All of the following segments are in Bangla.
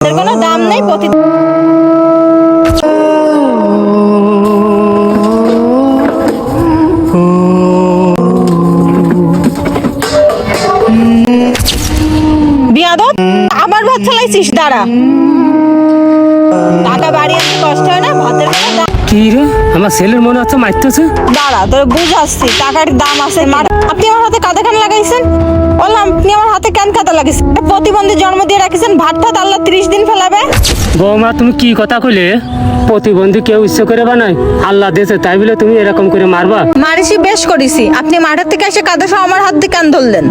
এর কোনো দাম নেই বিয়াদত আবার ভাত চালাইছিস দাঁড়া টাকা বাড়ি আনতে কষ্ট হয় না ভাতের কোনো দাম কি রে আমার ছেলের মনে হচ্ছে মারতেছে। দাঁড়া তোর বুঝাচ্ছি টাকার দাম আছে আপনি আমার হাতে কাঁদা খান লাগাইছেন বললাম আপনি আমার হাতে কেন কাঁদা লাগাইছেন প্রতিবন্ধী জন্ম দিয়ে রাখিছেন ভাত ভাত আল্লাহ 30 দিন ফেলাবে বৌমা তুমি কি কথা কইলে? প্রতিবন্ধী কেউ ইচ্ছে করে বানায়, আল্লাহ দিয়েছে তাই বলে তুমি এরকম করে মারবা? মারিসি বেশ করিসি আপনি মাঠের থেকে এসে কাঁদা সহ আমার হাত দিয়ে কেন ধরলেন?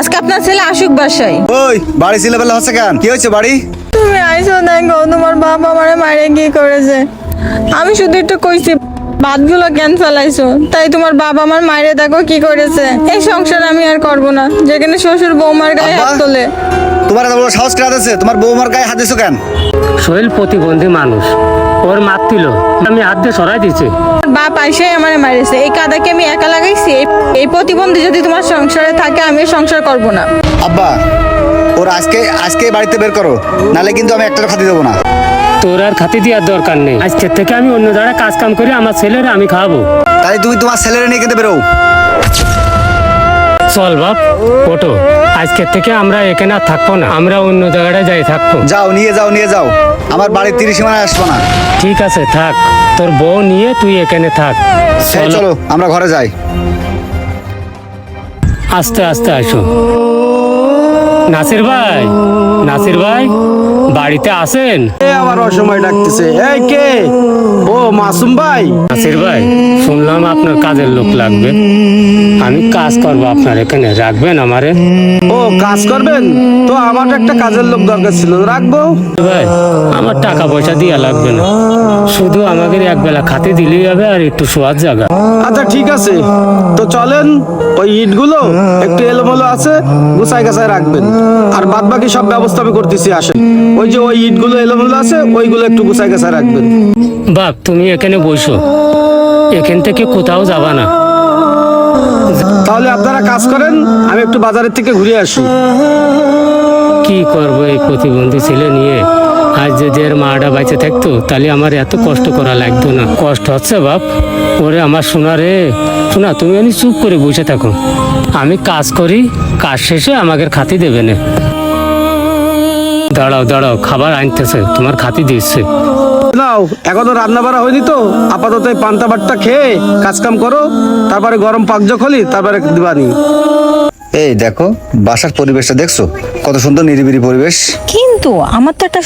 আজকে আপনার ছেলে আসুক বাসায়। ওই বাড়ি ছেলেবেলা হচ্ছে কেন? কি হয়েছে বাড়ি? তুমি আইসো দেখো তোমার বাবা আমারে মারে কি করেছে। আমি শুধু একটু কইছি ভাতগুলো কেন ফেলাইছো, তাই তোমার বাবা আমার মায়েরে দেখো কি করেছে। এই সংসার আমি আর করব না যেখানে শ্বশুর বৌমার গায়ে হাত তোলে। তোমার এত বড় সাহস কেন আছে? তোমার বৌমার গায়ে হাত দিছো কেন? সোহেল প্রতিবন্ধী মানুষ, ওর মারতিল, আমি হাত দিয়ে সরাই দিয়েছি। বাপ আইসাই আমারে মারিছে, এই কাদাকে আমি একা লাগাইছি। এই প্রতিবন্ধী যদি তোমার সংসারে থাকে আমি সংসার করব না। আব্বা ওর আজকে বাড়িতে বের করো, নালে কিন্তু আমি একটা খাতি দেবো না। তোর আর খাতি দেওয়ার দরকার নেই, আজকের থেকে আমি অন্য জায়গায় কাজ কাম করে আমার ছেলের আমি খাওয়াবো। তাই তুমি তোমার ছেলেরা নিয়ে কেটে বেরো। চল বাপ ওটো, আজকের থেকে আমরা এখানে আর থাকবো না, আমরা অন্য জায়গায় যাই থাকবো। যাও নিয়ে যাও আমার বাড়ির 30 সীমানায় আসবো না। ঠিক আছে থাক, তোর বউ নিয়ে তুই এখানে থাক। এই চলো আমরা ঘরে যাই। আস্তে আস্তে আসো। নাসির ভাই বাড়িতে আছেন? আবার অসময় ডাকতেছে। এই কে? ও মাসুম ভাই। নাসির ভাই শুনলাম আপনার কাজের লোক লাগবে, আমি কাজ করবো আপনার এখানে, রাখবেন আমারে? ও কাজ করবেন তো? আমার একটা কাজের লোক দরকার ছিল, রাখবো। ভাই আমার টাকা পয়সা দিয়া লাগবে না, শুধু আমাদের একবেলা খাতে দিলেই হবে আর একটু শোয়ার জায়গা। আচ্ছা ঠিক আছে, তো চলেন। ওই ইটগুলো একটু এলোমেলো আছে, গুছাই গাছাই রাখবেন, আর বাদ বাকি সব ব্যবস্থা আমি করতেছি। আসেন, ওই যে ওই ইটগুলো এলোমেলো আছে ওইগুলো একটু গুছাই গাছাই রাখবেন। বাপ তুমি এখানে বসো, এখান থেকে কোথাও যাবা না। তাহলে আপনারা কাজ করেন, আমি একটু বাজারের থেকে ঘুরে আসি। কি করবো এই প্রতিবন্ধী ছেলে নিয়ে? আজ যদি এর মাটা বাইচে থাকতো তাহলে আমার এত কষ্ট করা লাগতো না। কষ্ট হচ্ছে বাপ, ওরে আমার শোনা রে শোনা, তুমি আমি চুপ করে বসে থাকো, আমি কাজ করি, কাজ শেষে আমাকে খাতি দেবে না। দাঁড়াও খাবার আনতেছে, তোমার খাতি দিচ্ছে। নাও, এখনো রান্না বাড়া হয়নি তো, আপাতত এই পান্তা ভাতটা খেয়ে কাজ কাম করো, তারপরে গরম পাক যখনই তারপরে দিবানি। এই দেখো বাসার পরিবেশটা দেখছো, কত সুন্দর নিরিবিলি পরিবেশ। কিন্তু আমার তো একটা